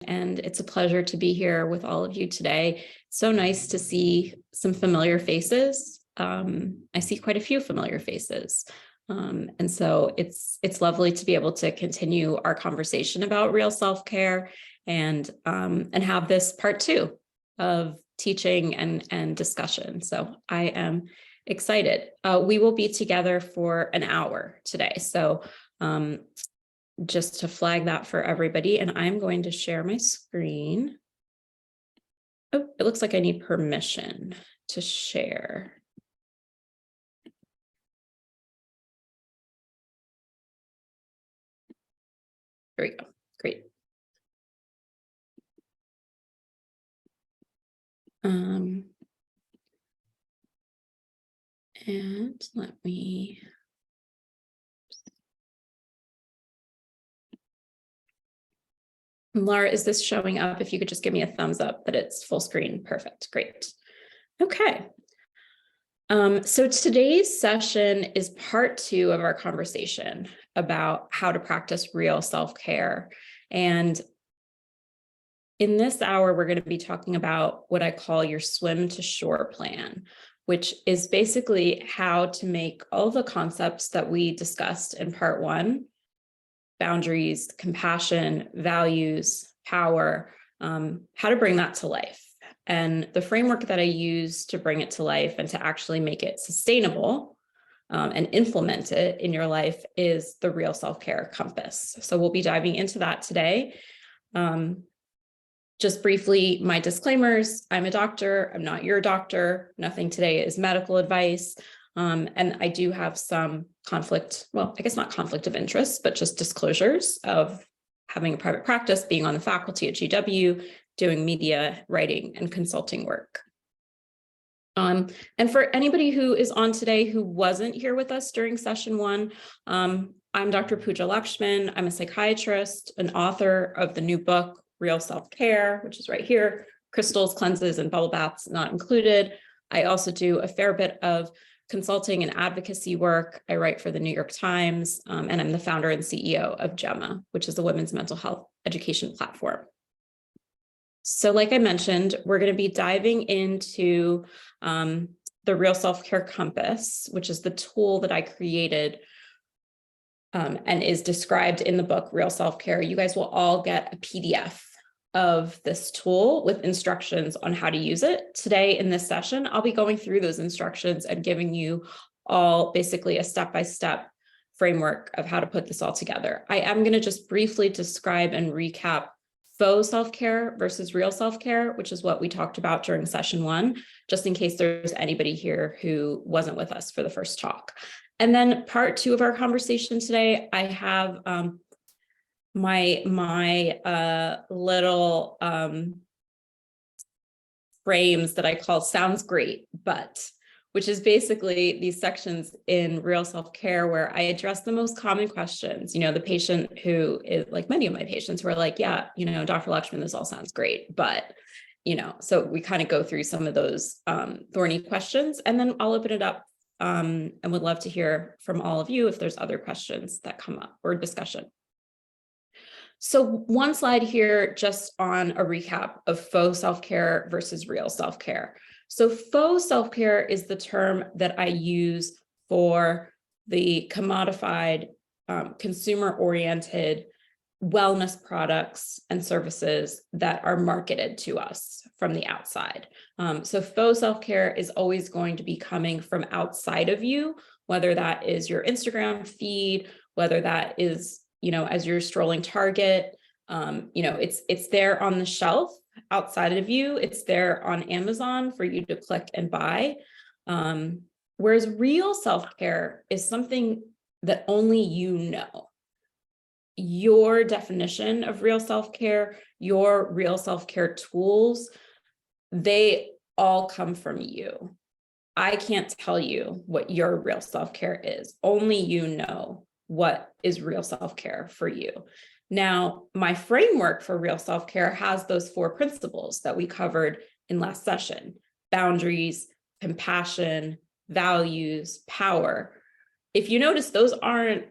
and it's a pleasure to be here with all of you today. So nice to see some familiar faces. I see quite a few familiar faces. And so it's lovely to be able to continue our conversation about real self-care and have this part 2 of teaching and discussion. So I am excited. We will be together for an hour today. So just to flag that for everybody, and I'm going to share my screen. Oh, it looks like I need permission to share. There we go. Great. And let me. Laura, is this showing up? If you could just give me a thumbs up that it's full screen. Perfect. Great. Okay. So today's session is part 2 of our conversation about how to practice real self-care. And in this hour, we're going to be talking about what I call your swim to shore plan, which is basically how to make all the concepts that we discussed in part 1, boundaries, compassion, values, power, how to bring that to life. And the framework that I use to bring it to life and to actually make it sustainable and implement it in your life is the Real Self-Care Compass. So we'll be diving into that today. Just briefly, my disclaimers: I'm a doctor, I'm not your doctor. Nothing today is medical advice. And I do have some conflict, well, I guess not conflict of interest, but just disclosures of having a private practice, being on the faculty at GW, doing media, writing, and consulting work. And for anybody who is on today who wasn't here with us during session 1, I'm Dr. Pooja Lakshmin. I'm a psychiatrist, an author of the new book, Real Self-Care, which is right here, crystals, cleanses, and bubble baths not included. I also do a fair bit of consulting and advocacy work. I write for the New York Times, and I'm the founder and CEO of GEMA, which is a women's mental health education platform. So like I mentioned, we're going to be diving into the Real Self-Care Compass, which is the tool that I created and is described in the book, Real Self-Care. You guys will all get a PDF of this tool with instructions on how to use it. Today in this session, I'll be going through those instructions and giving you all basically a step-by-step framework of how to put this all together. I am going to just briefly describe and recap faux self-care versus real self-care, which is what we talked about during session 1, just in case there's anybody here who wasn't with us for the first talk. And then part 2 of our conversation today, I have my little frames that I call sounds great, but, which is basically these sections in Real Self-Care where I address the most common questions. You know, the patient who is like many of my patients who are like, yeah, you know, Dr. Lakshmin, this all sounds great, but, you know, so we kind of go through some of those thorny questions, and then I'll open it up and would love to hear from all of you if there's other questions that come up or discussion. So one slide here just on a recap of faux self-care versus real self-care. So faux self-care is the term that I use for the commodified, consumer-oriented wellness products and services that are marketed to us from the outside. So faux self-care is always going to be coming from outside of you, whether that is your Instagram feed, whether that is, you know, as you're strolling Target, you know, it's there on the shelf outside of you. It's there on Amazon for you to click and buy. Whereas real self-care is something that only you know. Your definition of real self-care, your real self-care tools, they all come from you. I can't tell you what your real self-care is. Only you know what is real self-care for you. Now, my framework for real self-care has those 4 principles that we covered in last session: boundaries, compassion, values, power. If you notice, those aren't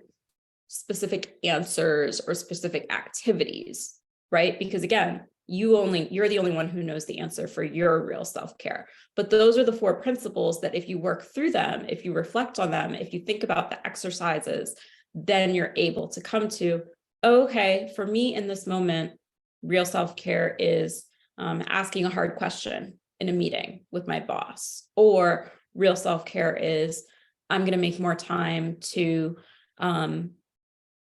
specific answers or specific activities. right? Because again, you're the only one who knows the answer for your real self-care. But those are the 4 principles that if you work through them, if you reflect on them, if you think about the exercises, then you're able to come to, okay, for me in this moment, real self-care is asking a hard question in a meeting with my boss, or real self-care is I'm going to make more time to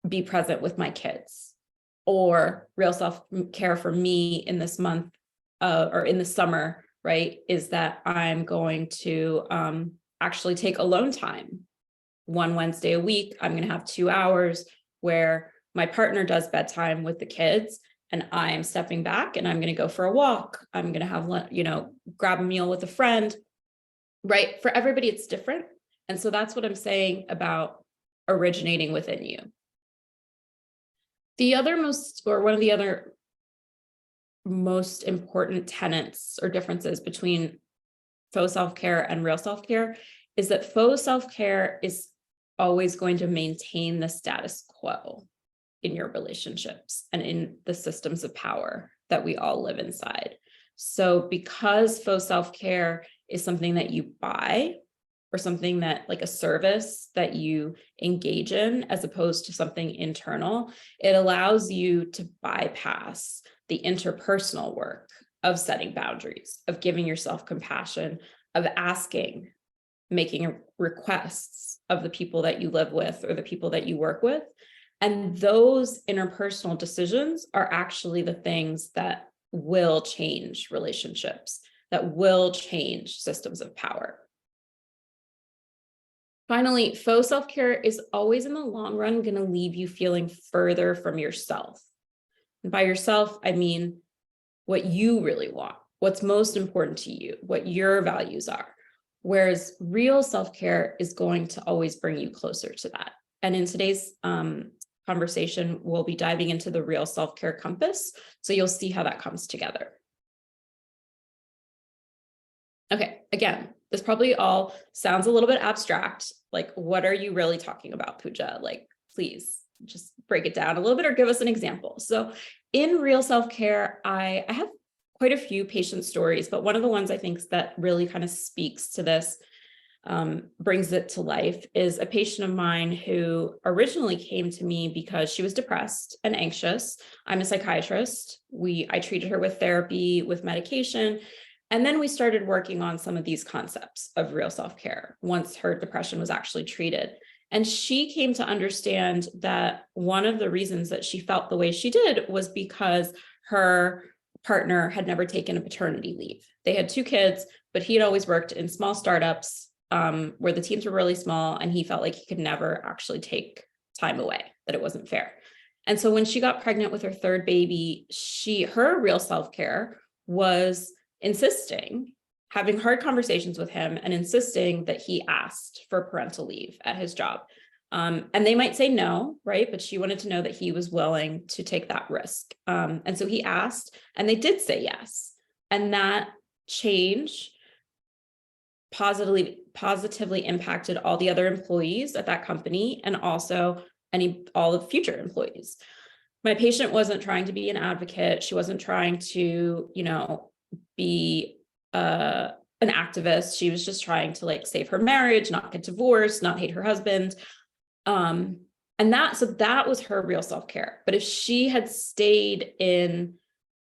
be present with my kids, or real self-care for me in this month or in the summer, right, is that I'm going to actually take alone time. One Wednesday a week, I'm going to have 2 hours where my partner does bedtime with the kids and I am stepping back and I'm going to go for a walk. I'm going to have, grab a meal with a friend, right? For everybody, it's different. And so that's what I'm saying about originating within you. One of the other most important tenets or differences between faux self-care and real self-care is that faux self-care is always going to maintain the status quo in your relationships and in the systems of power that we all live inside. So because faux self-care is something that you buy, or something that, like a service that you engage in, as opposed to something internal, it allows you to bypass the interpersonal work of setting boundaries, of giving yourself compassion, of asking, making requests of the people that you live with or the people that you work with. And those interpersonal decisions are actually the things that will change relationships, that will change systems of power. Finally, faux self-care is always in the long run going to leave you feeling further from yourself. And by yourself, I mean what you really want, what's most important to you, what your values are. Whereas real self-care is going to always bring you closer to that. And in today's conversation, we'll be diving into the real self-care compass. So you'll see how that comes together. Okay, again, this probably all sounds a little bit abstract. Like, what are you really talking about, Pooja? Like, please just break it down a little bit or give us an example. So in real self-care, I have quite a few patient stories, but one of the ones I think that really kind of speaks to this, brings it to life, is a patient of mine who originally came to me because she was depressed and anxious. I'm a psychiatrist. I treated her with therapy, with medication. And then we started working on some of these concepts of real self-care once her depression was actually treated. And she came to understand that one of the reasons that she felt the way she did was because her partner had never taken a paternity leave. They had 2 kids, but he had always worked in small startups where the teams were really small, and he felt like he could never actually take time away, that it wasn't fair. And so when she got pregnant with her 3rd baby, her real self-care was having hard conversations with him and insisting that he asked for parental leave at his job. And they might say no, right? But she wanted to know that he was willing to take that risk. And so he asked, and they did say yes. And that change positively impacted all the other employees at that company, and also all the future employees. My patient wasn't trying to be an advocate. She wasn't trying to, be an activist. She was just trying to save her marriage, not get divorced, not hate her husband. So that was her real self-care. But if she had stayed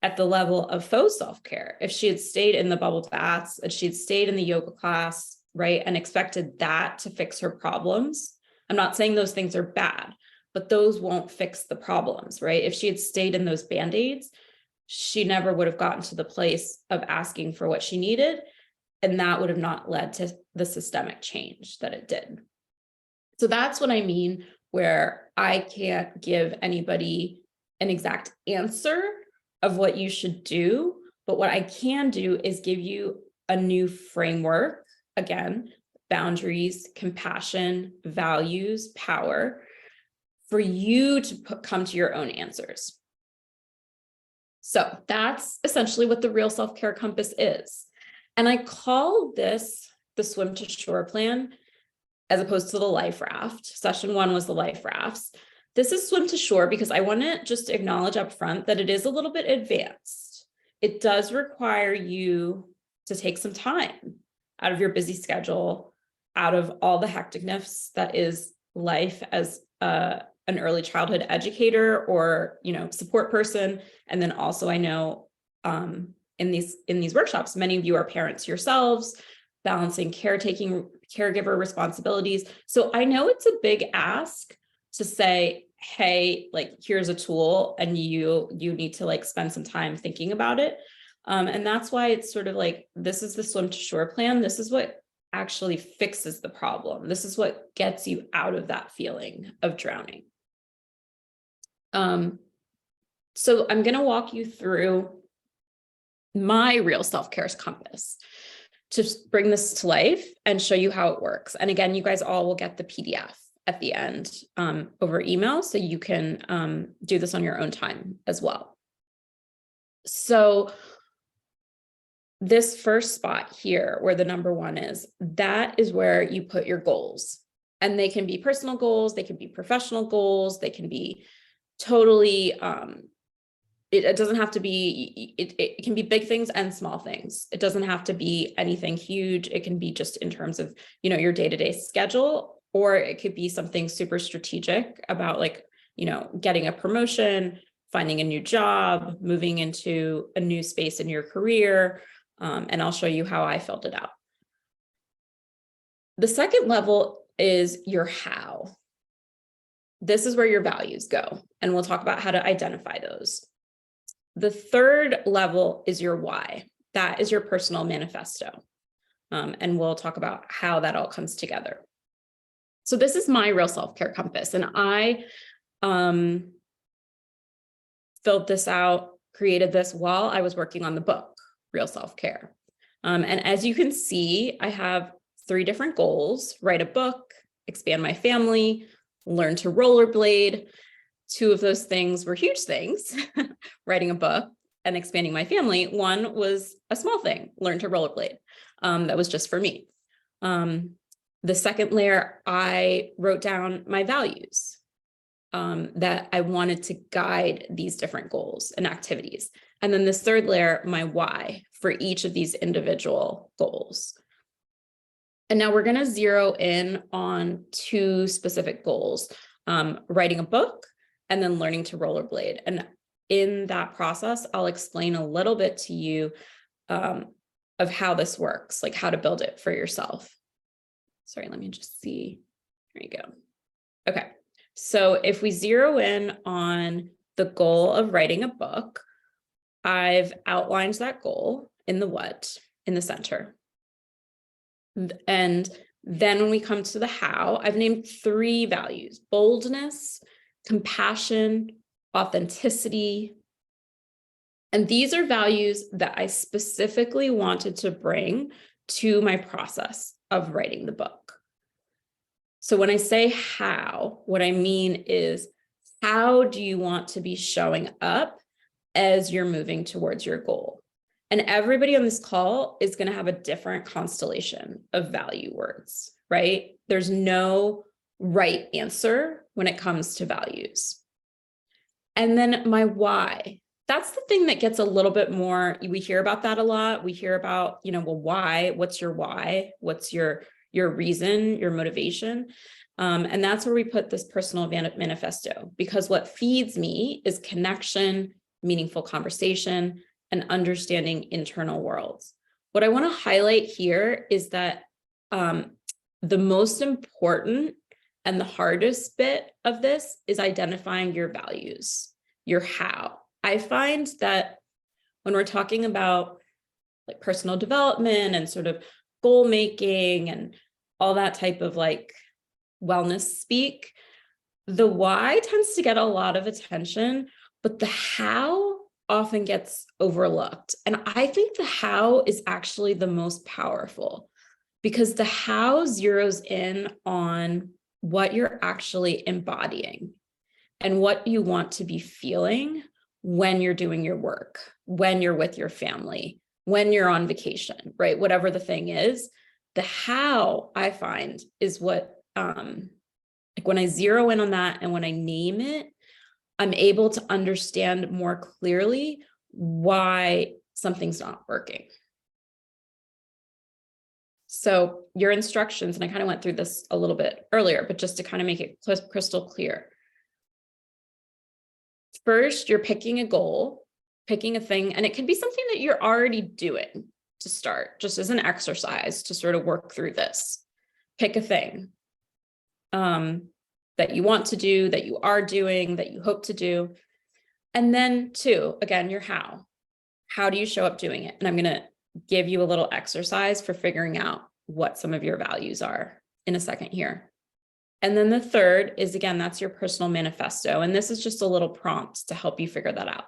at the level of faux self-care, if she had stayed in the bubble baths, and she had stayed in the yoga class, right, and expected that to fix her problems, I'm not saying those things are bad, but those won't fix the problems, right? If she had stayed in those Band-Aids, she never would have gotten to the place of asking for what she needed. And that would have not led to the systemic change that it did. So that's what I mean, where I can't give anybody an exact answer of what you should do. But what I can do is give you a new framework, again, boundaries, compassion, values, power, for you to come to your own answers. So that's essentially what the real self-care compass is. And I call this the swim to shore plan, as opposed to the life raft. Session 1 was the life rafts. this is swim to shore because I want to just acknowledge up front that it is a little bit advanced. It does require you to take some time out of your busy schedule, out of all the hecticness that is life as an early childhood educator or, support person. And then also I know in these workshops, many of you are parents yourselves, balancing caregiver responsibilities. So I know it's a big ask to say, hey, like, here's a tool and you need to like spend some time thinking about it. And that's why it's sort of like, this is the swim to shore plan. This is what actually fixes the problem. This is what gets you out of that feeling of drowning. So I'm going to walk you through my real self-care compass to bring this to life and show you how it works. And again, you guys all will get the PDF at the end over email, so you can do this on your own time as well. So this first spot here, where the number 1 is, that is where you put your goals. And they can be personal goals, they can be professional goals, they can be totally, it doesn't have to be, it can be big things and small things. It doesn't have to be anything huge. It can be just in terms of, your day-to-day schedule, or it could be something super strategic about like, getting a promotion, finding a new job, moving into a new space in your career. And I'll show you how I filled it out. The second level is your how. This is where your values go, and we'll talk about how to identify those. The third level is your why. That is your personal manifesto. And we'll talk about how that all comes together. So this is my real self-care compass, and I filled this out, created this while I was working on the book, Real Self-Care. And as you can see, I have 3 different goals: write a book, expand my family, learn to rollerblade. 2 of those things were huge things, writing a book and expanding my family. 1 was a small thing, learn to rollerblade. That was just for me. The second layer, I wrote down my values that I wanted to guide these different goals and activities. And then this third layer, my why for each of these individual goals. And now we're going to zero in on 2 specific goals, writing a book and then learning to rollerblade. And in that process, I'll explain a little bit to you of how this works, like how to build it for yourself. Sorry, let me just see. There you go. Okay. So if we zero in on the goal of writing a book, I've outlined that goal in the what, in the center. And then when we come to the how, I've named 3 values: boldness, compassion, authenticity. And these are values that I specifically wanted to bring to my process of writing the book. So when I say how, what I mean is, how do you want to be showing up as you're moving towards your goal? And everybody on this call is going to have a different constellation of value words, right? There's no right answer when it comes to values. And then my why. That's the thing that gets a little bit more, we hear about that a lot. We hear about, well, why? What's your why? What's your reason, your motivation? And that's where we put this personal manifesto, because what feeds me is connection, meaningful conversation, and understanding internal worlds. What I want to highlight here is that the most important and the hardest bit of this is identifying your values, your how. I find that when we're talking about like personal development and sort of goal making and all that type of like wellness speak, the why tends to get a lot of attention, but the how often gets overlooked. And I think the how is actually the most powerful, because the how zeroes in on what you're actually embodying and what you want to be feeling when you're doing your work, when you're with your family, when you're on vacation, right? Whatever the thing is, the how, I find, is what Like when I zero in on that and when I name it, I'm able to understand more clearly why something's not working. So your instructions, and I kind of went through this a little bit earlier, but just to kind of make it crystal clear. First, you're picking a goal, picking a thing, and it can be something that you're already doing to start, just as an exercise to sort of work through this. Pick a thing that you want to do, that you are doing, that you hope to do. And then two, again, your how. How do you show up doing it? And I'm going to give you a little exercise for figuring out what some of your values are in a second here. And then the third is, again, that's your personal manifesto. And this is just a little prompt to help you figure that out.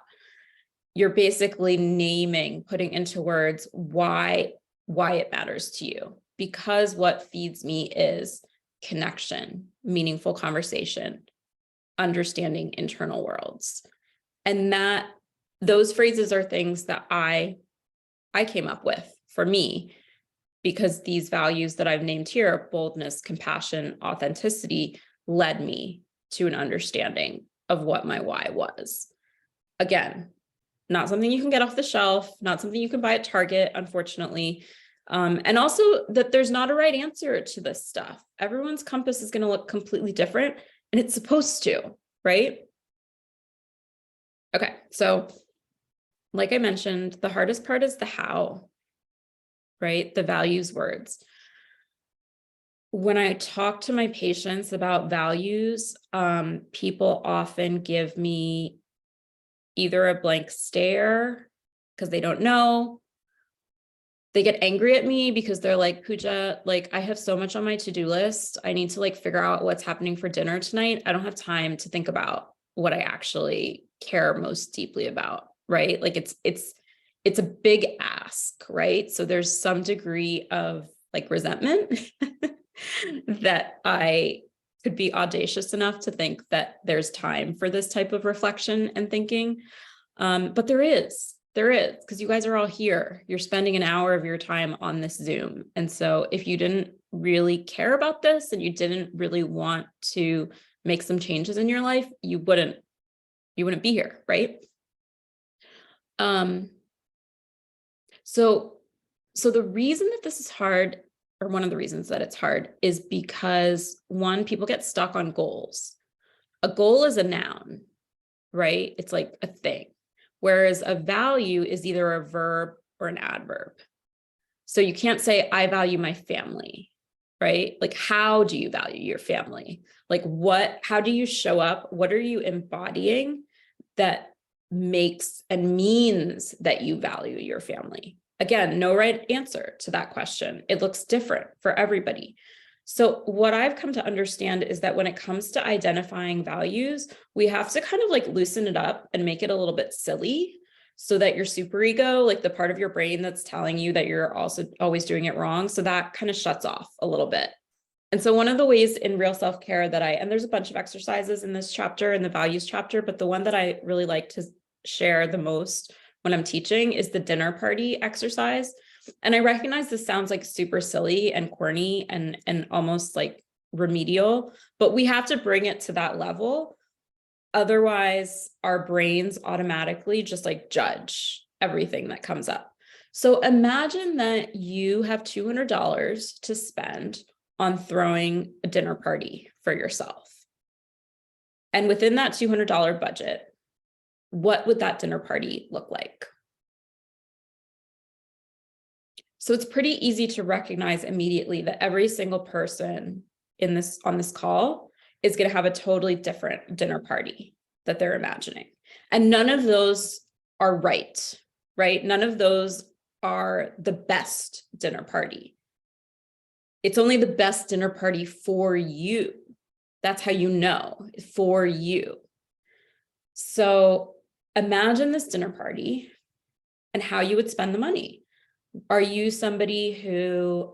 You're basically naming, putting into words why it matters to you. Because what feeds me is connection, meaningful conversation, understanding internal worlds. And those phrases are things that I came up with for me, because these values that I've named here, boldness, compassion, authenticity, led me to an understanding of what my why was. Again, not something you can get off the shelf, not something you can buy at Target, unfortunately. And also that there's not a right answer to this stuff. Everyone's compass is going to look completely different, and it's supposed to, right? Okay, so like I mentioned, the hardest part is the how, right? The values words. When I talk to my patients about values, people often give me either a blank stare because they don't know. They get angry at me because they're like, Pooja, like I have so much on my to-do list. I need to like figure out what's happening for dinner tonight. I don't have time to think about what I actually care most deeply about, right? Like it's a big ask, right? So there's some degree of like resentment that I could be audacious enough to think that there's time for this type of reflection and thinking. But there is, because you guys are all here. You're spending an hour of your time on this Zoom. And so if you didn't really care about this and you didn't really want to make some changes in your life, you wouldn't be here, right? So the reason that this is hard, or one of the reasons that it's hard, is because one, people get stuck on goals. A goal is a noun, right? It's like a thing. Whereas a value is either a verb or an adverb. So you can't say, I value my family, right? Like, how do you value your family? Like how do you show up? What are you embodying that makes and means that you value your family? Again, no right answer to that question. It looks different for everybody. So what I've come to understand is that when it comes to identifying values, we have to kind of like loosen it up and make it a little bit silly so that your superego, like the part of your brain that's telling you that you're also always doing it wrong, so that kind of shuts off a little bit. And so one of the ways in real self-care that and there's a bunch of exercises in this chapter, in the values chapter, but the one that I really like to share the most when I'm teaching is the dinner party exercise. And I recognize this sounds like super silly and corny and almost like remedial, but we have to bring it to that level. Otherwise, our brains automatically just like judge everything that comes up. So imagine that you have $200 to spend on throwing a dinner party for yourself. And within that $200 budget, what would that dinner party look like? So it's pretty easy to recognize immediately that every single person on this call is going to have a totally different dinner party that they're imagining. And none of those are right? None of those are the best dinner party. It's only the best dinner party for you. That's how you know, for you. So imagine this dinner party and how you would spend the money. Are you somebody who,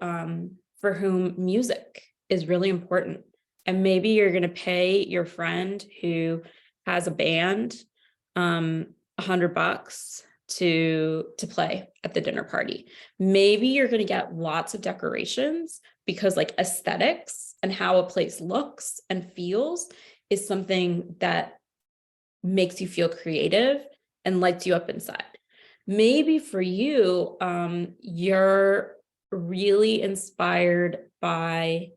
for whom music is really important? And maybe you're going to pay your friend who has a band, $100 to play at the dinner party. Maybe you're going to get lots of decorations because like aesthetics and how a place looks and feels is something that makes you feel creative and lights you up inside. Maybe for you, you're really inspired by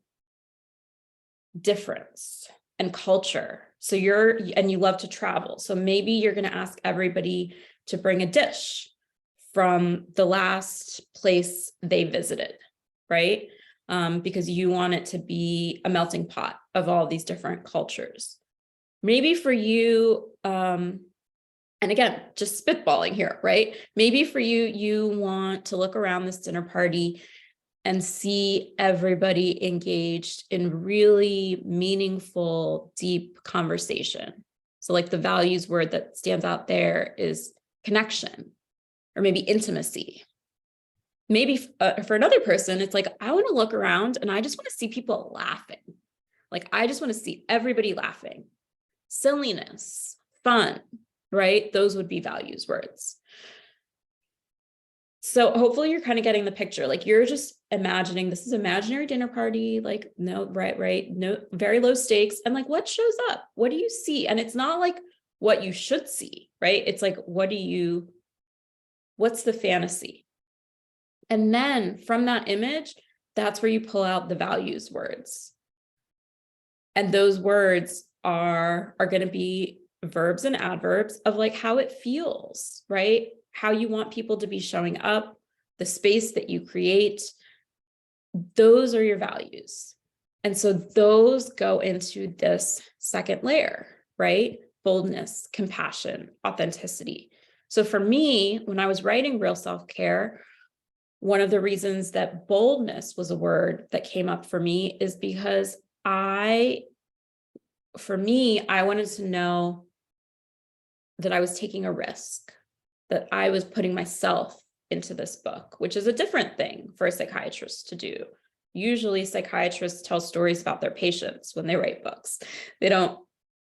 difference and culture. So you love to travel. So maybe you're going to ask everybody to bring a dish from the last place they visited, right? Because you want it to be a melting pot of all these different cultures. Maybe for you, and again, just spitballing here, right? Maybe for you, you want to look around this dinner party and see everybody engaged in really meaningful, deep conversation. So like the values word that stands out there is connection, or maybe intimacy. Maybe for another person, it's like, I want to look around and I just want to see people laughing. Like, I just want to see everybody laughing. Silliness, fun, right? Those would be values words. So hopefully you're kind of getting the picture. Like, you're just imagining this is imaginary dinner party, like, no, right, no, very low stakes. And like, what shows up? What do you see? And it's not like what you should see, right? It's like, what's the fantasy? And then from that image, that's where you pull out the values words. And those words are going to be verbs and adverbs of like how it feels, right? How you want people to be showing up, the space that you create. Those are your values. And so those go into this second layer, right? Boldness, compassion, authenticity. So for me, when I was writing Real Self-Care, one of the reasons that boldness was a word that came up for me is because I wanted to know that I was taking a risk, that I was putting myself into this book, which is a different thing for a psychiatrist to do. Usually psychiatrists tell stories about their patients when they write books. They don't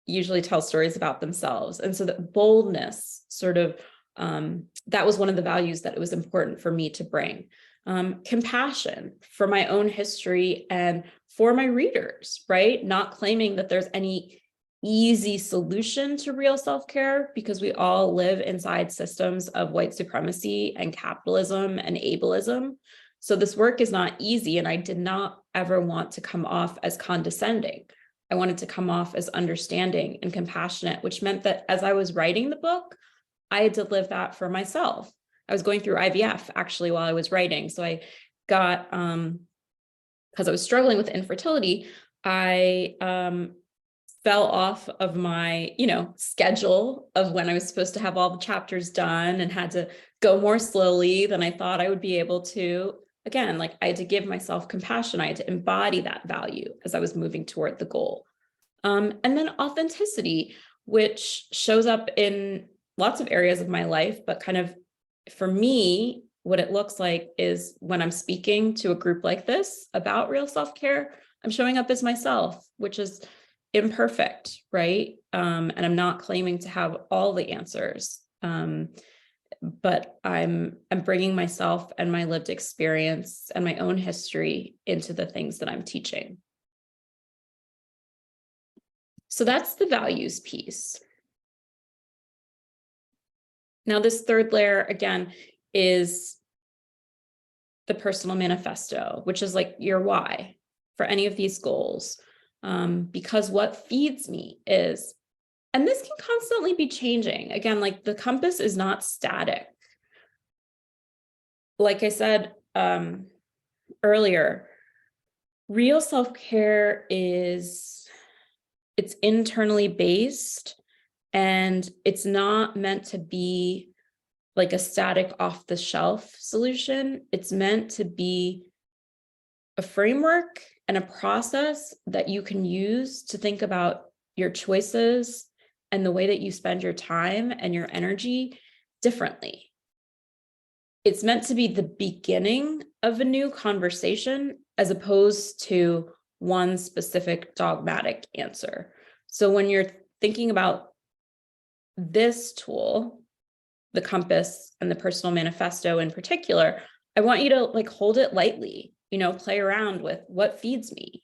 usually tell stories about themselves. And so that boldness sort of, that was one of the values that it was important for me to bring. Compassion for my own history and for my readers, right? Not claiming that there's any easy solution to real self-care, because we all live inside systems of white supremacy and capitalism and ableism. So this work is not easy, and I did not ever want to come off as condescending. I wanted to come off as understanding and compassionate, which meant that as I was writing the book, I had to live that for myself. I was going through IVF actually while I was writing. So I got, because I was struggling with infertility, I fell off of my, schedule of when I was supposed to have all the chapters done, and had to go more slowly than I thought I would be able to. Again, like, I had to give myself compassion. I had to embody that value as I was moving toward the goal. And then authenticity, which shows up in lots of areas of my life, but kind of for me, what it looks like is when I'm speaking to a group like this about real self-care, I'm showing up as myself, which is imperfect, right? And I'm not claiming to have all the answers, but I'm bringing myself and my lived experience and my own history into the things that I'm teaching. So that's the values piece. Now, this third layer, again, is the personal manifesto, which is like your why for any of these goals. Because what feeds me is, and this can constantly be changing. Again, like, the compass is not static. Like I said earlier, real self-care it's internally based, and it's not meant to be like a static off-the-shelf solution. It's meant to be a framework and a process that you can use to think about your choices and the way that you spend your time and your energy differently. It's meant to be the beginning of a new conversation as opposed to one specific dogmatic answer. So when you're thinking about this tool, the compass and the personal manifesto in particular, I want you to like hold it lightly. play around with what feeds me,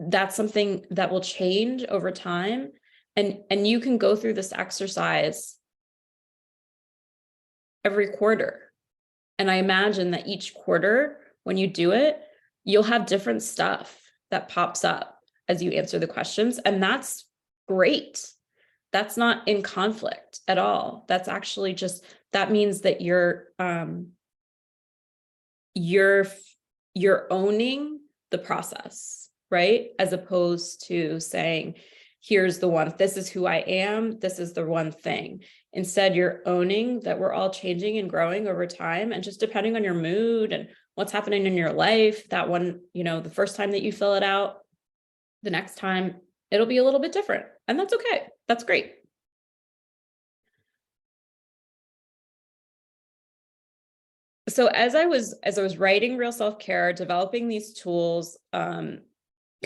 that's something that will change over time. And you can go through this exercise every quarter. And I imagine that each quarter, when you do it, you'll have different stuff that pops up as you answer the questions. And that's great. That's not in conflict at all. That's actually just, that means that you're owning the process, right? As opposed to saying, here's the one, this is who I am, this is the one thing. Instead, you're owning that we're all changing and growing over time. And just depending on your mood and what's happening in your life, that one, the first time that you fill it out, the next time it'll be a little bit different. And that's okay. That's great. So as I was writing Real Self-Care, developing these tools, kind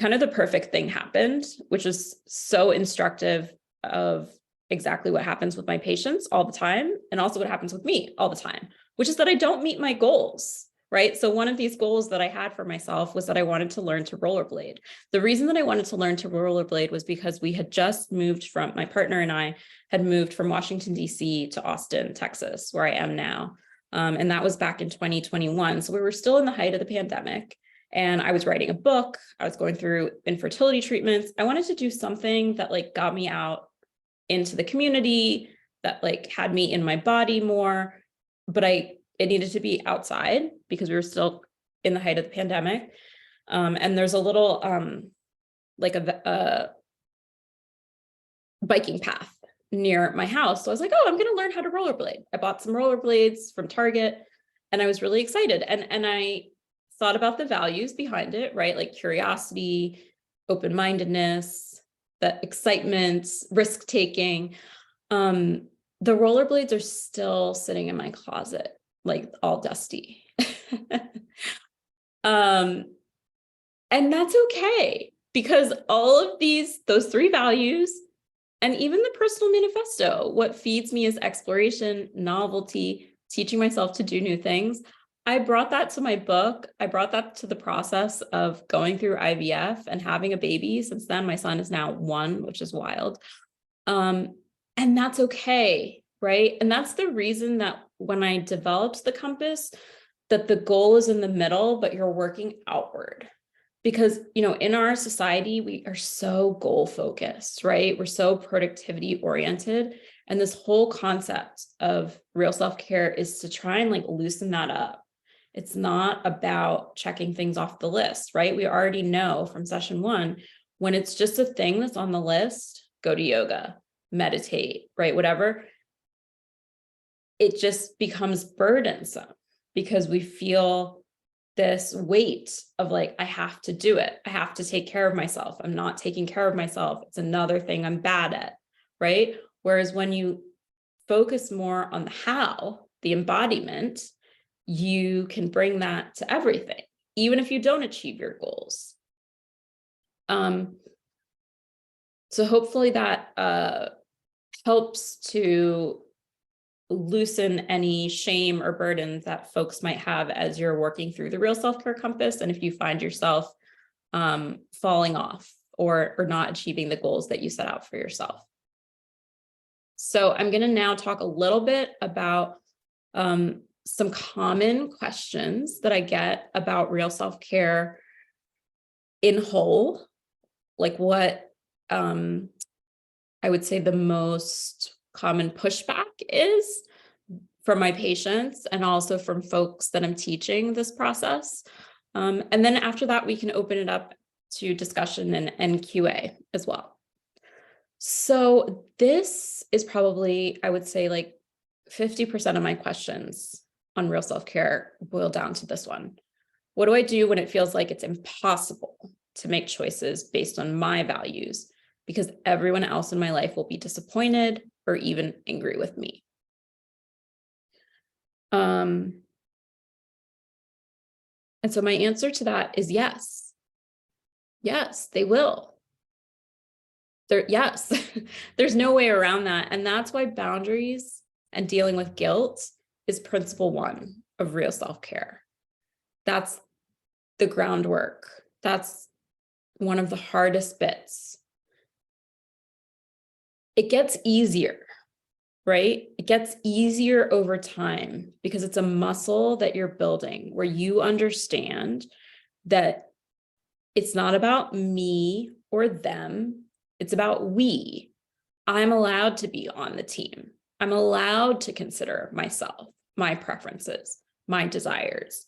of the perfect thing happened, which is so instructive of exactly what happens with my patients all the time, and also what happens with me all the time, which is that I don't meet my goals, right? So one of these goals that I had for myself was that I wanted to learn to rollerblade. The reason that I wanted to learn to rollerblade was because we had just moved from, my partner and I had moved from Washington, D.C. to Austin, Texas, where I am now. And that was back in 2021. So we were still in the height of the pandemic. And I was writing a book. I was going through infertility treatments. I wanted to do something that got me out into the community, that had me in my body more, but it needed to be outside because we were still in the height of the pandemic. And there's a little a biking path near my house. So I was like, oh, I'm going to learn how to rollerblade. I bought some rollerblades from Target and I was really excited. And I thought about the values behind it, right? Like curiosity, open-mindedness, that excitement, risk-taking. The rollerblades are still sitting in my closet, all dusty. And that's okay, because all of those three values, and even the personal manifesto, what feeds me is exploration, novelty, teaching myself to do new things. I brought that to my book. I brought that to the process of going through IVF and having a baby. Since then, my son is now 1, which is wild. And that's okay, right? And that's the reason that when I developed the compass, that the goal is in the middle, but you're working outward. Because, in our society, we are so goal focused, right? We're so productivity oriented. And this whole concept of real self-care is to try and loosen that up. It's not about checking things off the list, right? We already know from session 1, when it's just a thing that's on the list, go to yoga, meditate, right? Whatever. It just becomes burdensome because we feel this weight of I have to do it. I have to take care of myself. I'm not taking care of myself. It's another thing I'm bad at, right? Whereas when you focus more on the how, the embodiment, you can bring that to everything, even if you don't achieve your goals. So hopefully that helps to loosen any shame or burdens that folks might have as you're working through the Real Self-Care Compass. And if you find yourself falling off or not achieving the goals that you set out for yourself. So I'm going to now talk a little bit about some common questions that I get about Real Self-Care in whole, what I would say the most common pushback is from my patients and also from folks that I'm teaching this process. And then after that, we can open it up to discussion and QA as well. So this is probably, I would say 50% of my questions on Real Self-Care boil down to this one. What do I do when it feels like it's impossible to make choices based on my values because everyone else in my life will be disappointed or even angry with me? And so my answer to that is yes. Yes, they will. Yes, there's no way around that. And that's why boundaries and dealing with guilt is principle 1 of Real Self-Care. That's the groundwork. That's one of the hardest bits. It gets easier, right? It gets easier over time because it's a muscle that you're building where you understand that it's not about me or them. It's about we. I'm allowed to be on the team. I'm allowed to consider myself, my preferences, my desires.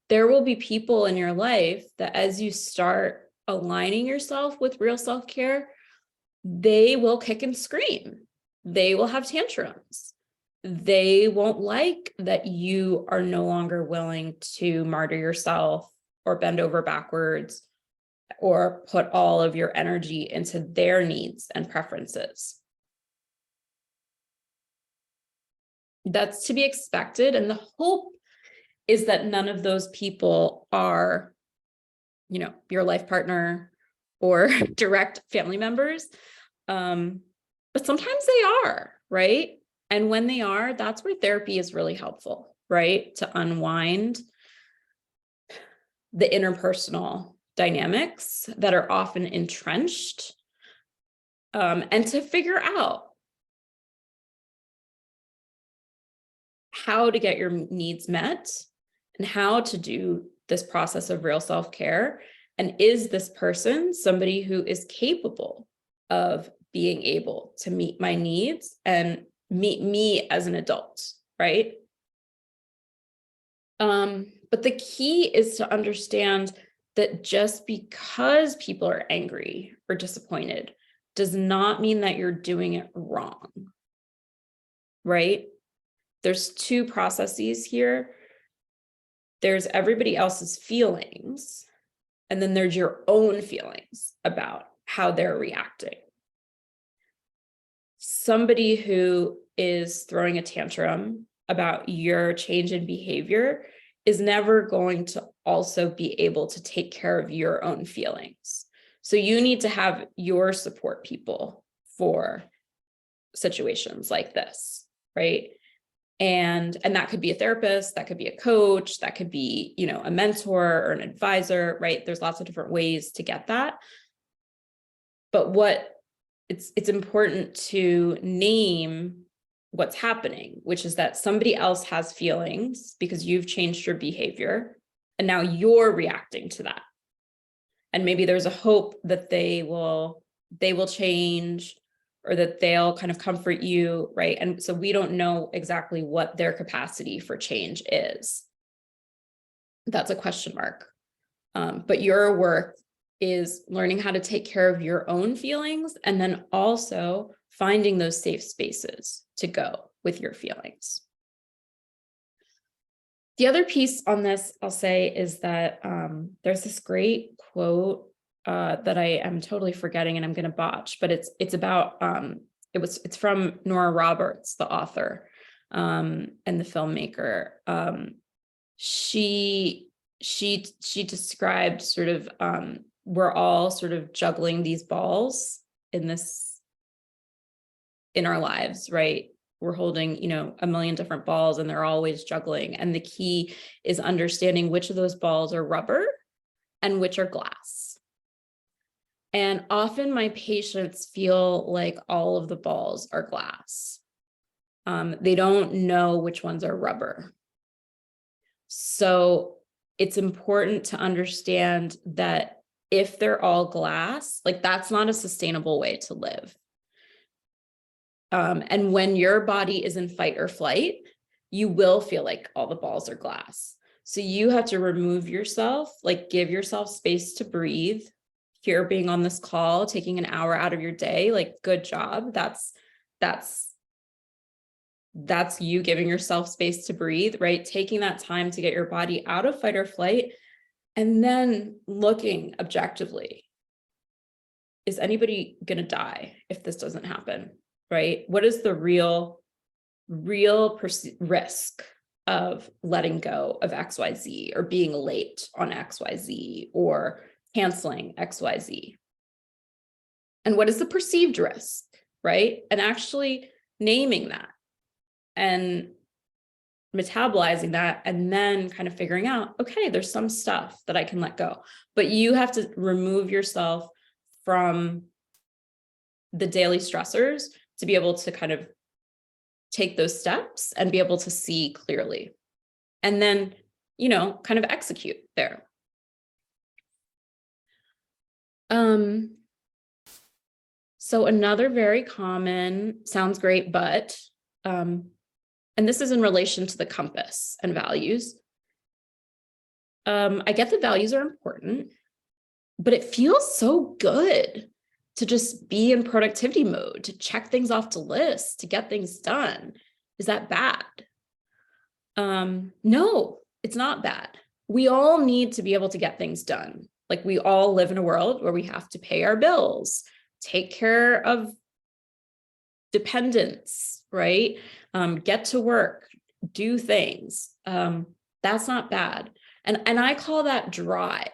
There will be people in your life that as you start aligning yourself with real self-care, they will kick and scream. They will have tantrums. They won't like that you are no longer willing to martyr yourself or bend over backwards or put all of your energy into their needs and preferences. That's to be expected. And the hope is that none of those people are, your life partner or direct family members. But sometimes they are, right? And when they are, that's where therapy is really helpful, right? To unwind the interpersonal dynamics that are often entrenched, and to figure out how to get your needs met and how to do this process of real self-care. And is this person somebody who is capable of being able to meet my needs and meet me as an adult, right? But the key is to understand that just because people are angry or disappointed does not mean that you're doing it wrong, right? There's two processes here. There's everybody else's feelings, and then there's your own feelings about how they're reacting. Somebody who is throwing a tantrum about your change in behavior is never going to also be able to take care of your own feelings. So you need to have your support people for situations like this, right? And that could be a therapist, that could be a coach, that could be, a mentor or an advisor, right? There's lots of different ways to get that. But it's important to name what's happening, which is that somebody else has feelings because you've changed your behavior and now you're reacting to that. And maybe there's a hope that they will change, or that they'll kind of comfort you, right? And so we don't know exactly what their capacity for change is. That's a question mark. But your work is learning how to take care of your own feelings and then also finding those safe spaces to go with your feelings. The other piece on this, I'll say, is that there's this great quote that I am totally forgetting and I'm going to botch, but it's about, it's from Nora Roberts, the author, and the filmmaker. She described sort of, we're all sort of juggling these balls in our lives, right? We're holding, a million different balls and they're always juggling. And the key is understanding which of those balls are rubber and which are glass. And often my patients feel like all of the balls are glass. They don't know which ones are rubber. So it's important to understand that if they're all glass, like that's not a sustainable way to live. And when your body is in fight or flight, you will feel like all the balls are glass. So you have to remove yourself, like give yourself space to breathe. Here, being on this call, taking an hour out of your day, like good job. That's you giving yourself space to breathe, right? Taking that time to get your body out of fight or flight and then looking objectively. Is anybody going to die if this doesn't happen, right? What is the real risk of letting go of XYZ or being late on XYZ or canceling XYZ? And what is the perceived risk, right? And actually naming that and metabolizing that and then kind of figuring out, okay, there's some stuff that I can let go. But you have to remove yourself from the daily stressors to be able to kind of take those steps and be able to see clearly. And then, kind of execute there. So another very common, sounds great, but, and this is in relation to the compass and values. I get that values are important, but it feels so good to just be in productivity mode, to check things off the list, to get things done. Is that bad? No, it's not bad. We all need to be able to get things done. Like, we all live in a world where we have to pay our bills, take care of dependents, right? Get to work, do things. That's not bad. And I call that drive.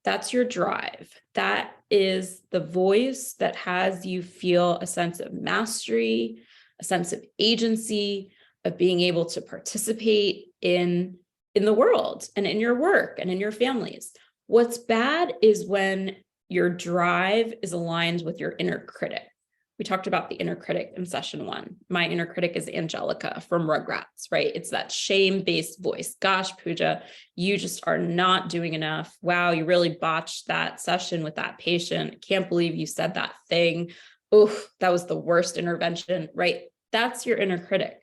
That's your drive. That is the voice that has you feel a sense of mastery, a sense of agency, of being able to participate in the world and in your work and in your families. What's bad is when your drive is aligned with your inner critic. We talked about the inner critic in session 1. My inner critic is Angelica from Rugrats, right? It's that shame-based voice. Gosh, Pooja, you just are not doing enough. Wow, you really botched that session with that patient. Can't believe you said that thing. Oof, that was the worst intervention, right? That's your inner critic.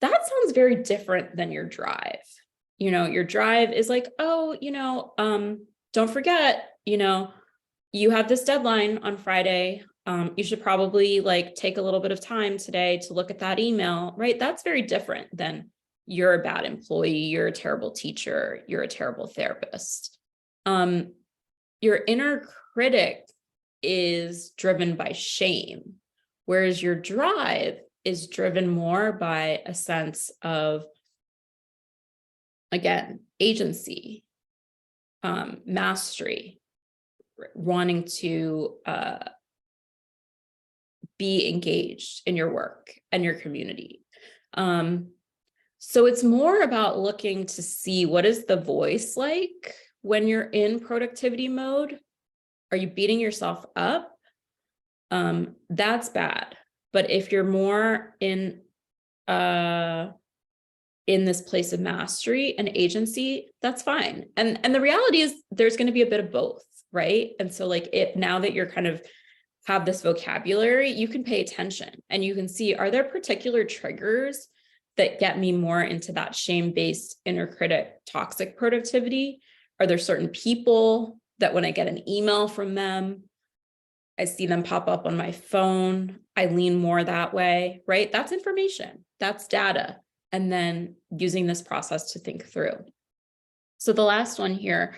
That sounds very different than your drive. Your drive is like, oh, don't forget, you have this deadline on Friday. You should probably take a little bit of time today to look at that email, right? That's very different than you're a bad employee, you're a terrible teacher, you're a terrible therapist. Your inner critic is driven by shame, whereas your drive is driven more by a sense of, again, agency, mastery, wanting to be engaged in your work and your community. So it's more about looking to see, what is the voice like when you're in productivity mode? Are you beating yourself up? That's bad. But if you're more in this place of mastery and agency, that's fine. And the reality is there's going to be a bit of both, right? And so now that you're kind of have this vocabulary, you can pay attention and you can see, are there particular triggers that get me more into that shame-based inner critic toxic productivity? Are there certain people that when I get an email from them, I see them pop up on my phone, I lean more that way, right? That's information, that's data. And then using this process to think through. So the last one here,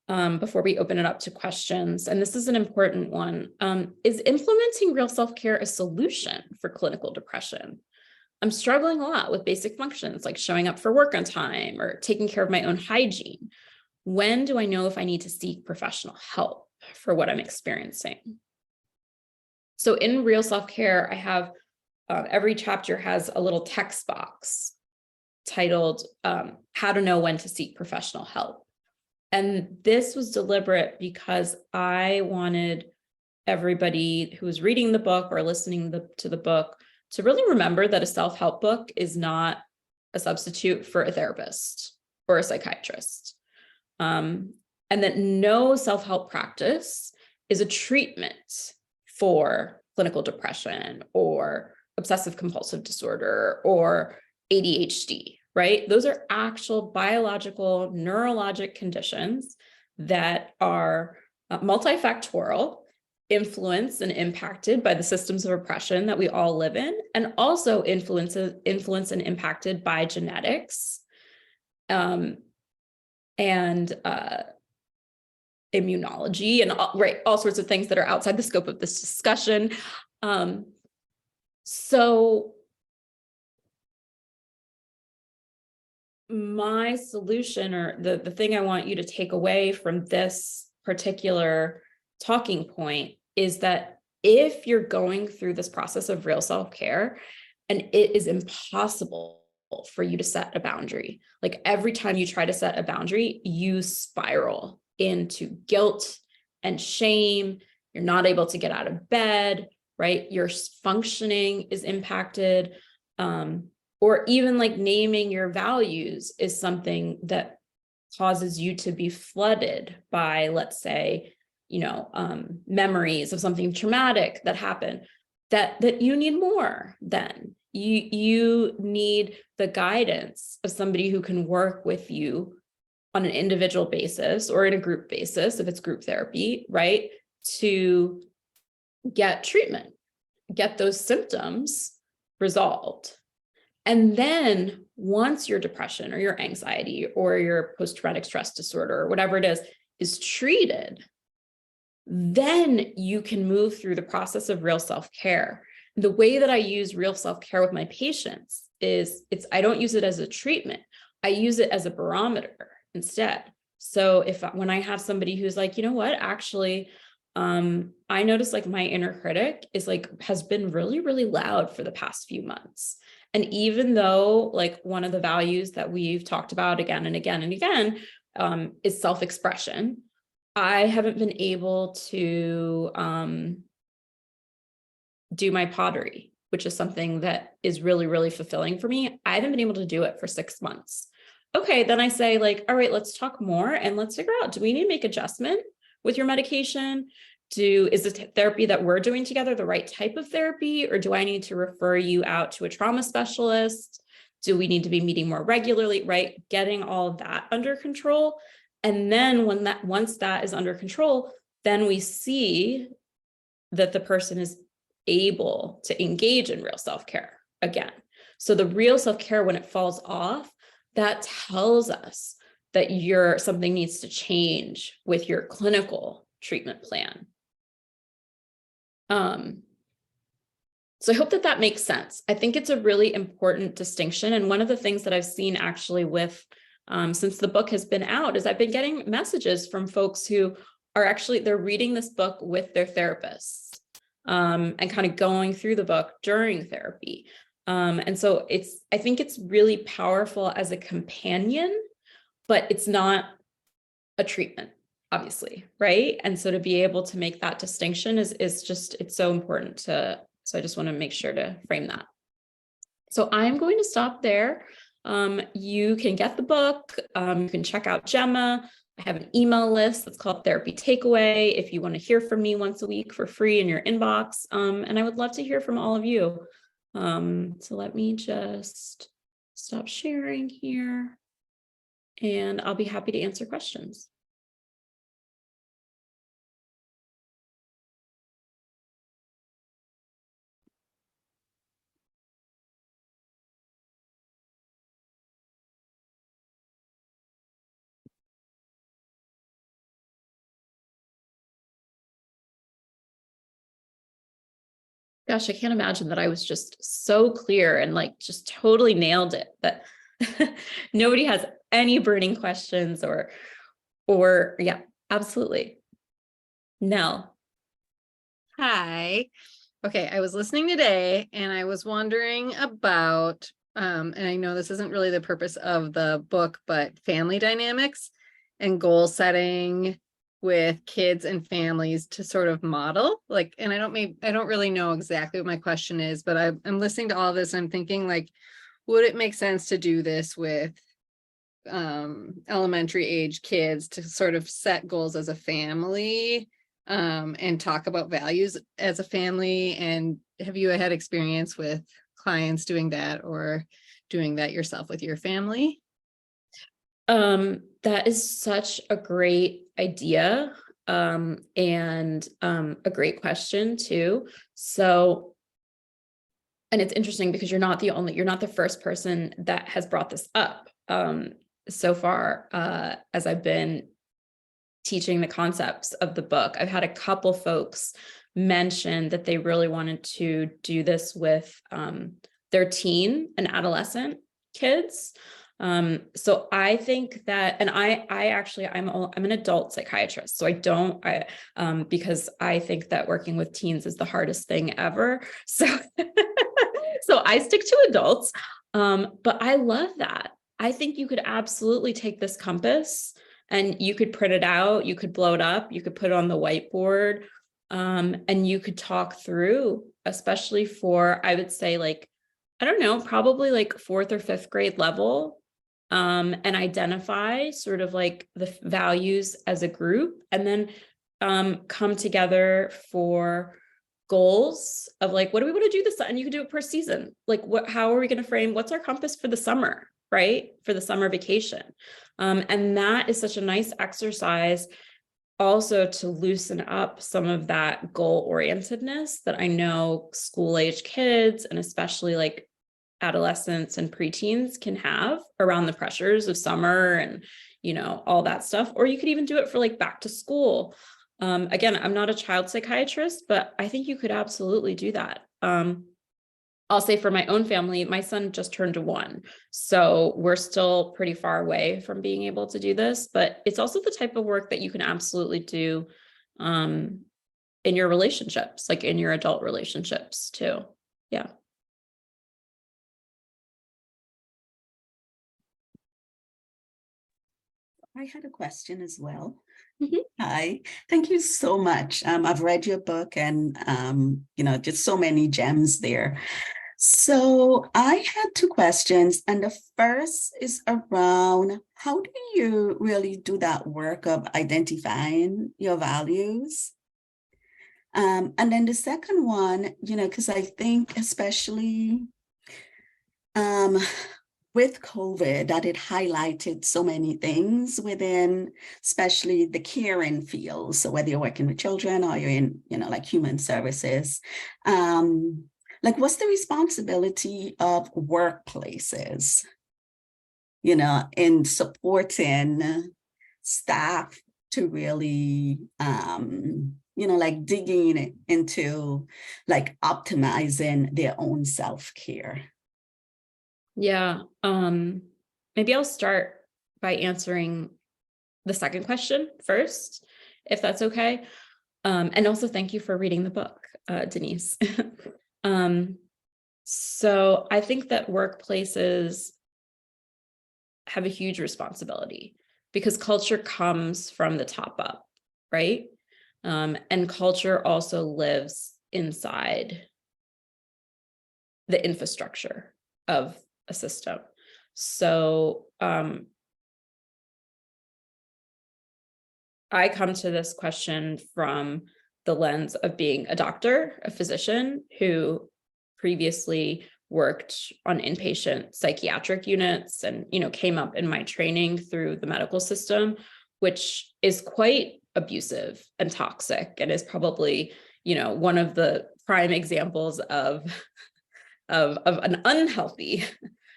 before we open it up to questions, and this is an important one, is implementing real self-care a solution for clinical depression? I'm struggling a lot with basic functions like showing up for work on time or taking care of my own hygiene. When do I know if I need to seek professional help for what I'm experiencing? So in real self-care, I have every chapter has a little text box titled how to know when to seek professional help. And this was deliberate because I wanted everybody who was reading the book or listening to the book to really remember that a self-help book is not a substitute for a therapist or a psychiatrist. And that no self-help practice is a treatment for clinical depression or obsessive compulsive disorder or ADHD, right? Those are actual biological, neurologic conditions that are multifactorial, influenced and impacted by the systems of oppression that we all live in, and also influenced and impacted by genetics and immunology and all sorts of things that are outside the scope of this discussion. So my solution, or the thing I want you to take away from this particular talking point, is that if you're going through this process of real self-care and it is impossible for you to set a boundary. Like every time you try to set a boundary, you spiral into guilt and shame. You're not able to get out of bed, right? Your functioning is impacted. Or even like naming your values is something that causes you to be flooded by, let's say, memories of something traumatic that happened, that you need more than. You need the guidance of somebody who can work with you on an individual basis or in a group basis, if it's group therapy, right? To get treatment, get those symptoms resolved. And then once your depression or your anxiety or your post-traumatic stress disorder or whatever it is treated, then you can move through the process of real self-care. The way that I use real self-care with my patients is I don't use it as a treatment. I use it as a barometer instead. So when I have somebody who's like, you know what, actually, I notice like my inner critic has been really, really loud for the past few months. And even though like one of the values that we've talked about again and again and again is self-expression, I haven't been able to do my pottery, which is something that is really, really fulfilling for me. I haven't been able to do it for 6 months. Okay, then I say like, all right, let's talk more and let's figure out, do we need to make adjustment with your medication? Is the therapy that we're doing together the right type of therapy, or do I need to refer you out to a trauma specialist? Do we need to be meeting more regularly, right? Getting all of that under control. And then once that is under control, then we see that the person is able to engage in real self-care again. So the real self-care, when it falls off, that tells us that something needs to change with your clinical treatment plan. So I hope that makes sense. I think it's a really important distinction. And one of the things that I've seen actually with, since the book has been out, is I've been getting messages from folks who are they're reading this book with their therapists and kind of going through the book during therapy. And so I think it's really powerful as a companion, but it's not a treatment, obviously, right? And so to be able to make that distinction is just, it's so important so I just want to make sure to frame that. So I'm going to stop there. You can get the book, you can check out Gemma. I have an email list that's called Therapy Takeaway if you want to hear from me once a week for free in your inbox. And I would love to hear from all of you. So let me just stop sharing here and I'll be happy to answer questions. Gosh, I can't imagine that I was just so clear and like just totally nailed it, that nobody has any burning questions or yeah, absolutely. Nell. Hi. Okay, I was listening today and I was wondering about, and I know this isn't really the purpose of the book, but family dynamics and goal setting with kids and families to sort of model, like, and I don't really know exactly what my question is, but I'm listening to all this and I'm thinking like, would it make sense to do this with elementary age kids to sort of set goals as a family and talk about values as a family? And have you had experience with clients doing that or doing that yourself with your family? That is such a great idea and a great question too. So, and it's interesting because you're not the first person that has brought this up so far as I've been teaching the concepts of the book. I've had a couple folks mention that they really wanted to do this with their teen and adolescent kids. So I think that, and I'm an adult psychiatrist, so because I think that working with teens is the hardest thing ever. So, so I stick to adults. But I love that. I think you could absolutely take this compass and you could print it out, you could blow it up, you could put it on the whiteboard, and you could talk through, especially for, I would say, like, I don't know, probably like fourth or fifth grade level, and identify sort of like the values as a group, and then come together for goals of like, what do we want to do this? And you can do it per season. Like, how are we going to frame, what's our compass for the summer, right? For the summer vacation. And that is such a nice exercise also to loosen up some of that goal orientedness that I know school age kids, and especially like adolescents and preteens, can have around the pressures of summer and, all that stuff. Or you could even do it for like back to school. Again, I'm not a child psychiatrist, but I think you could absolutely do that. I'll say for my own family, my son just turned 1. So we're still pretty far away from being able to do this, but it's also the type of work that you can absolutely do in your relationships, like in your adult relationships too. Yeah. I had a question as well. Mhm. Hi, thank you so much. I've read your book and, just so many gems there. So I had 2 questions, and the first is around how do you really do that work of identifying your values? And then the second one, because I think especially with COVID, that it highlighted so many things within, especially the caring field. So whether you're working with children or you're in, like human services, like what's the responsibility of workplaces, in supporting staff to really, like digging into like optimizing their own self-care? Yeah. Maybe I'll start by answering the second question first, if that's okay. And also thank you for reading the book, Denise. So I think that workplaces have a huge responsibility because culture comes from the top up, right? And culture also lives inside the infrastructure of a system. So I come to this question from the lens of being a doctor, a physician who previously worked on inpatient psychiatric units and, came up in my training through the medical system, which is quite abusive and toxic and is probably, one of the prime examples of an unhealthy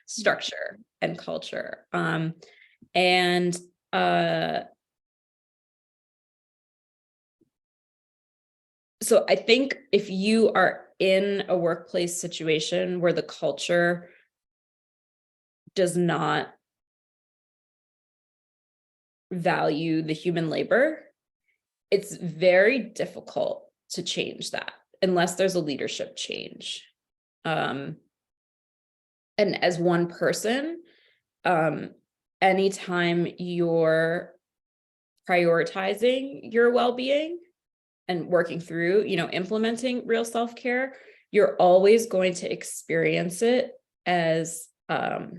structure and culture. And so I think if you are in a workplace situation where the culture does not value the human labor, it's very difficult to change that unless there's a leadership change. And as one person, anytime you're prioritizing your well-being and working through, implementing real self-care, you're always going to experience it as a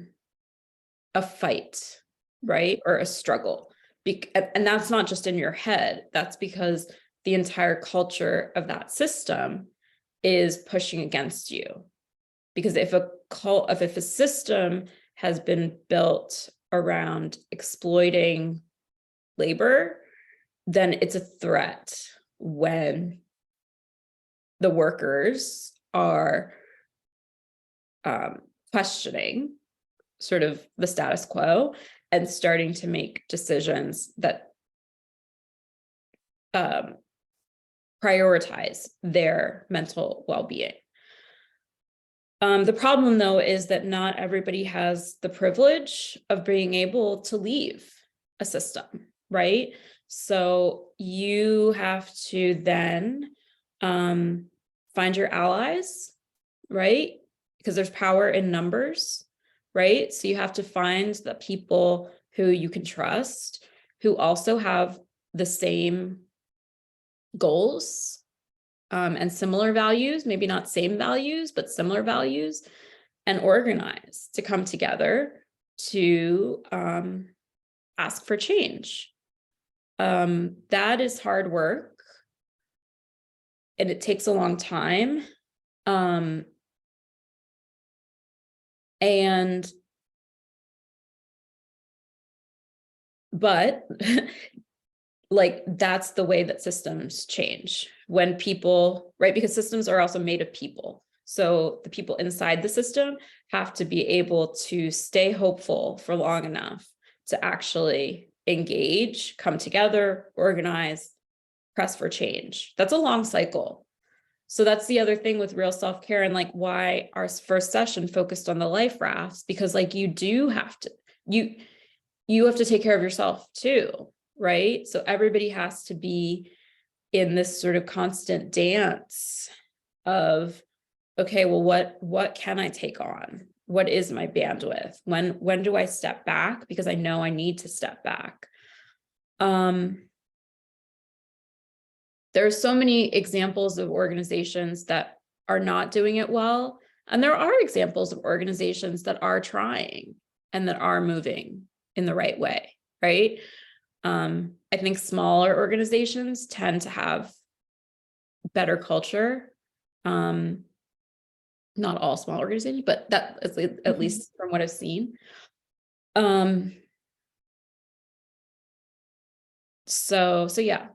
fight, right? Or a struggle. And that's not just in your head. That's because the entire culture of that system is pushing against you. Because if a system has been built around exploiting labor, then it's a threat when the workers are questioning sort of the status quo and starting to make decisions that prioritize their mental well-being. The problem, though, is that not everybody has the privilege of being able to leave a system, right? So you have to then find your allies, right? Because there's power in numbers. right? So you have to find the people who you can trust, who also have the same goals and similar values, maybe not same values, but similar values, and organize to come together to ask for change. That is hard work and it takes a long time. But like, that's the way that systems change when people, right? Because systems are also made of people. So the people inside the system have to be able to stay hopeful for long enough to actually engage, come together, organize, press for change. That's a long cycle. So that's the other thing with real self-care, and like why our first session focused on the life rafts, because like you do have to, you have to take care of yourself too, right? So everybody has to be in this sort of constant dance of, okay, well, what can I take on? What is my bandwidth? When do I step back? Because I know I need to step back. There are so many examples of organizations that are not doing it well. And there are examples of organizations that are trying and that are moving in the right way, right? I think smaller organizations tend to have better culture. Not all small organizations, but that is at least from what I've seen. So yeah,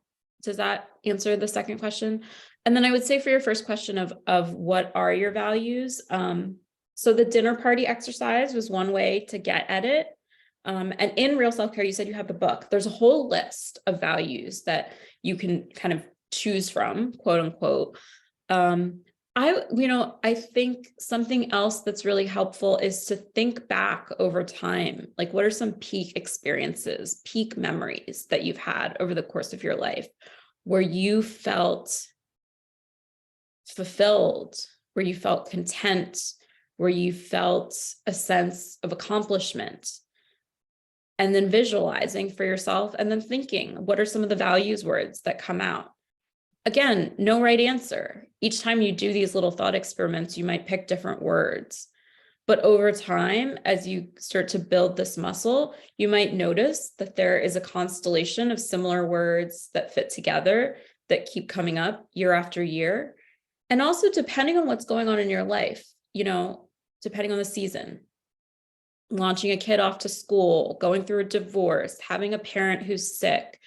does that answer the second question? And then I would say for your first question of what are your values? So the dinner party exercise was one way to get at it. And in Real Self-Care, you said you have the book. There's a whole list of values that you can kind of choose from, quote unquote. I think something else that's really helpful is to think back over time. Like, what are some peak experiences, peak memories that you've had over the course of your life where you felt fulfilled, where you felt content, where you felt a sense of accomplishment? And then visualizing for yourself and then thinking, what are some of the values words that come out? Again, no right answer. Each time you do these little thought experiments, you might pick different words. But over time, as you start to build this muscle, you might notice that there is a constellation of similar words that fit together that keep coming up year after year. And also depending on what's going on in your life, depending on the season, launching a kid off to school, going through a divorce, having a parent who's sick,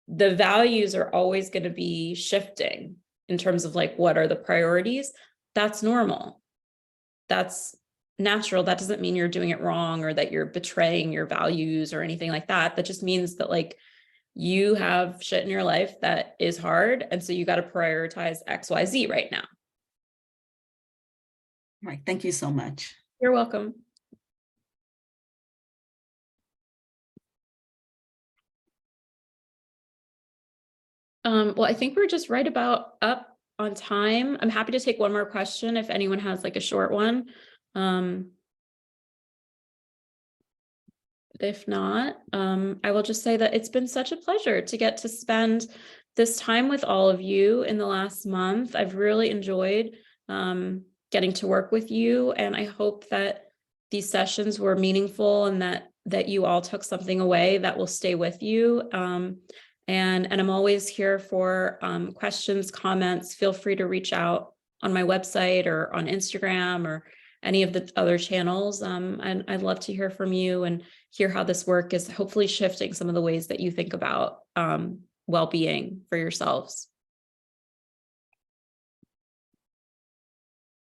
the values are always going to be shifting in terms of like, what are the priorities? That's normal. That's natural. That doesn't mean you're doing it wrong or that you're betraying your values or anything like that. That just means that like you have shit in your life that is hard. And so you got to prioritize XYZ right now. All right. Thank you so much. You're welcome. Well, I think we're just right about up on time. I'm happy to take one more question if anyone has like a short one. If not, I will just say that it's been such a pleasure to get to spend this time with all of you in the last month. I've really enjoyed getting to work with you, and I hope that these sessions were meaningful and that you all took something away that will stay with you. And I'm always here for questions, comments. Feel free to reach out on my website or on Instagram or any of the other channels. And I'd love to hear from you and hear how this work is hopefully shifting some of the ways that you think about well-being for yourselves.